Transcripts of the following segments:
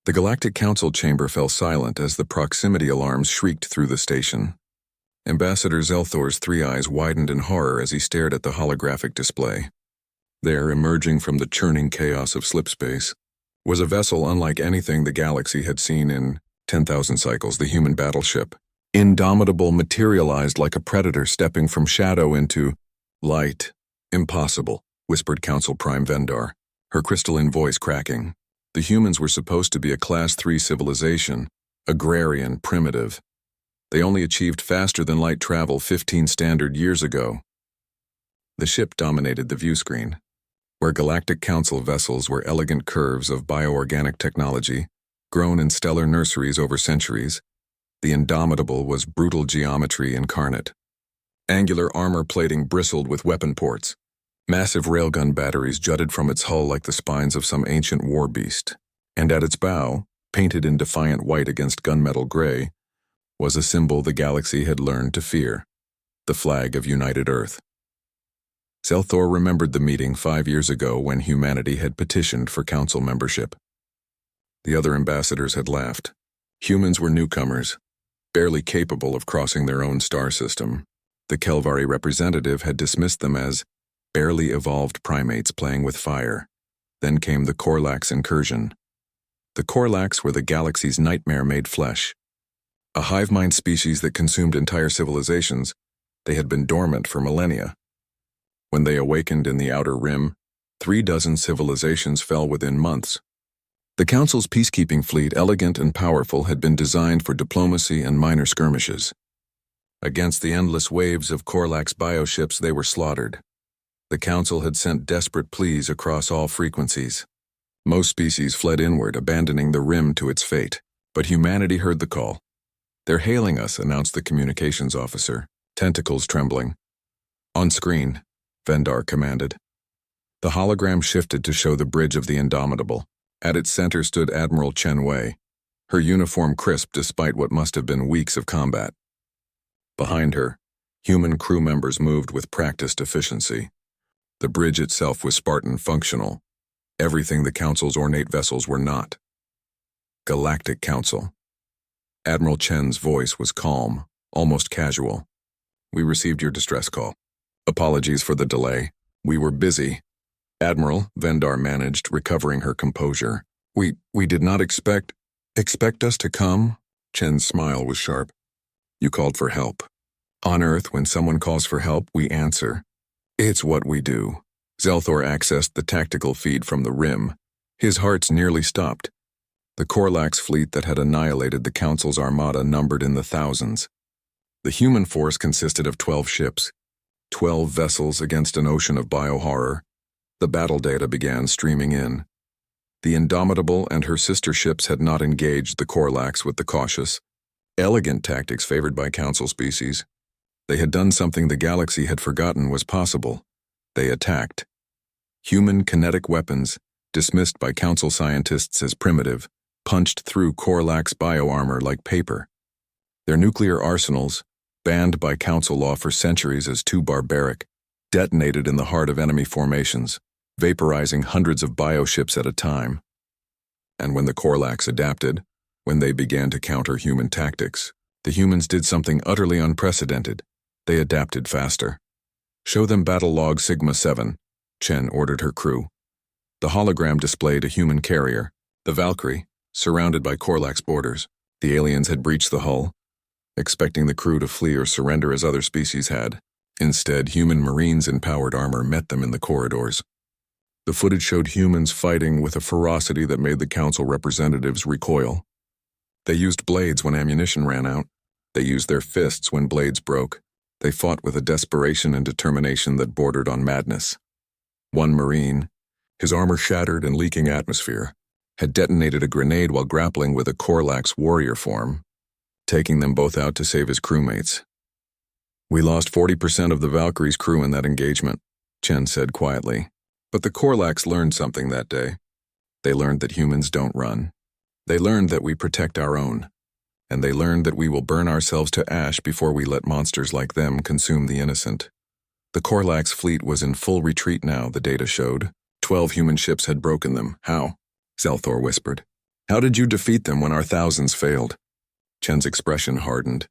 The Galactic Council chamber fell silent as the proximity alarms shrieked through the station. Ambassador Zelthor's three eyes widened in horror as he stared at the holographic display. There, emerging from the churning chaos of slipspace, was a vessel unlike anything the galaxy had seen in 10,000 cycles, the human battleship. Indomitable, materialized like a predator stepping from shadow into light. Impossible, whispered Council Prime Vendar, her crystalline voice cracking. The humans were supposed to be a Class 3 civilization, agrarian, primitive. They only achieved faster-than-light travel 15 standard years ago. The ship dominated the view screen. Where Galactic Council vessels were elegant curves of bioorganic technology, grown in stellar nurseries over centuries, the Indomitable was brutal geometry incarnate. Angular armor plating bristled with weapon ports. Massive railgun batteries jutted from its hull like the spines of some ancient war beast, and at its bow, painted in defiant white against gunmetal gray, was a symbol the galaxy had learned to fear, the flag of United Earth. Zelthor remembered the meeting 5 years ago when humanity had petitioned for council membership. The other ambassadors had laughed. Humans were newcomers, barely capable of crossing their own star system. The Kelvari representative had dismissed them as barely evolved primates playing with fire. Then came the Korlax incursion. The Korlax were the galaxy's nightmare-made flesh. A hive-mind species that consumed entire civilizations, they had been dormant for millennia. When they awakened in the Outer Rim, 36 civilizations fell within months. The Council's peacekeeping fleet, elegant and powerful, had been designed for diplomacy and minor skirmishes. Against the endless waves of Korlax bioships, they were slaughtered. The Council had sent desperate pleas across all frequencies. Most species fled inward, abandoning the Rim to its fate. But humanity heard the call. "They're hailing us," announced the communications officer, tentacles trembling. "On screen," Vendar commanded. The hologram shifted to show the bridge of the Indomitable. At its center stood Admiral Chen Wei, her uniform crisp despite what must have been weeks of combat. Behind her, human crew members moved with practiced efficiency. The bridge itself was Spartan functional, everything the Council's ornate vessels were not. Galactic Council. Admiral Chen's voice was calm, almost casual. "We received your distress call. Apologies for the delay. We were busy." "Admiral," Vendar managed, recovering her composure. We did not expect us to come?" Chen's smile was sharp. "You called for help. On Earth, when someone calls for help, we answer. It's what we do." Zelthor accessed the tactical feed from the Rim. His heart's nearly stopped. The Korlax fleet that had annihilated the Council's armada numbered in the thousands. The human force consisted of 12 ships. 12 vessels against an ocean of biohorror. The battle data began streaming in. The Indomitable and her sister ships had not engaged the Korlax with the cautious, elegant tactics favored by Council species. They had done something the galaxy had forgotten was possible. They attacked. Human kinetic weapons, dismissed by Council scientists as primitive, punched through Korlax bioarmor like paper. Their nuclear arsenals, banned by Council law for centuries as too barbaric, detonated in the heart of enemy formations, vaporizing hundreds of bioships at a time. And when the Korlax adapted, when they began to counter human tactics, the humans did something utterly unprecedented. They adapted faster. "Show them battle log Sigma 7, Chen ordered her crew. The hologram displayed a human carrier, the Valkyrie, surrounded by Korlax borders. The aliens had breached the hull, expecting the crew to flee or surrender as other species had. Instead, human Marines in powered armor met them in the corridors. The footage showed humans fighting with a ferocity that made the Council representatives recoil. They used blades when ammunition ran out. They used their fists when blades broke. They fought with a desperation and determination that bordered on madness. One Marine, his armor shattered and leaking atmosphere, had detonated a grenade while grappling with a Korlax warrior form, taking them both out to save his crewmates. "We lost 40% of the Valkyrie's crew in that engagement," Chen said quietly. But the Korlax learned something that day. They learned that humans don't run. They learned that we protect our own. And they learned that we will burn ourselves to ash before we let monsters like them consume the innocent. The Korlax fleet was in full retreat now, the data showed. 12 human ships had broken them. "How?" Zelthor whispered. How did you defeat them when our thousands failed? Chen's expression hardened.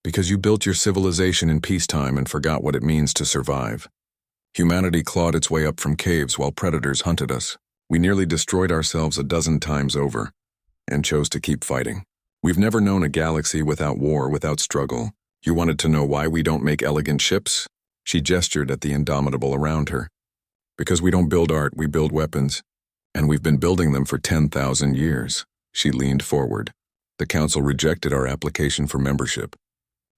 Because you built your civilization in peacetime and forgot what it means to survive. Humanity clawed its way up from caves while predators hunted us. We nearly destroyed ourselves a dozen times over, and chose to keep fighting. We've never known a galaxy without war, without struggle. You wanted to know why we don't make elegant ships? She gestured at the indomitable around her. Because we don't build art, we build weapons. And we've been building them for 10,000 years. She leaned forward. The council rejected our application for membership.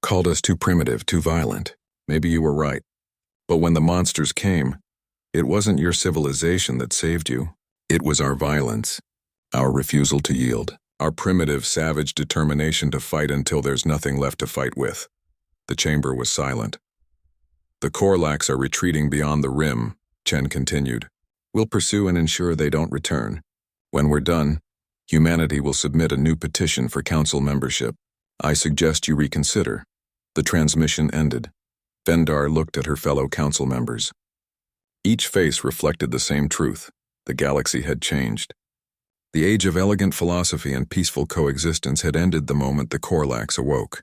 Called us too primitive, too violent. Maybe you were right. But when the monsters came, it wasn't your civilization that saved you. It was our violence. Our refusal to yield. Our primitive, savage determination to fight until there's nothing left to fight with. The chamber was silent. The Korlax are retreating beyond the rim, Chen continued. We'll pursue and ensure they don't return. When we're done, humanity will submit a new petition for council membership. I suggest you reconsider. The transmission ended. Vendar looked at her fellow council members. Each face reflected the same truth. The galaxy had changed. The age of elegant philosophy and peaceful coexistence had ended the moment the Korlax awoke.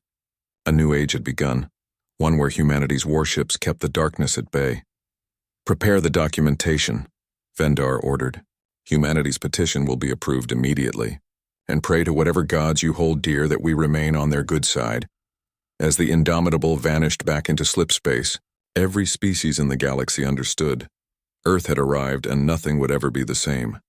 A new age had begun, one where humanity's warships kept the darkness at bay. Prepare the documentation, Vendar ordered. Humanity's petition will be approved immediately, and pray to whatever gods you hold dear that we remain on their good side. As the Indomitable vanished back into slipspace, every species in the galaxy understood. Earth had arrived and nothing would ever be the same.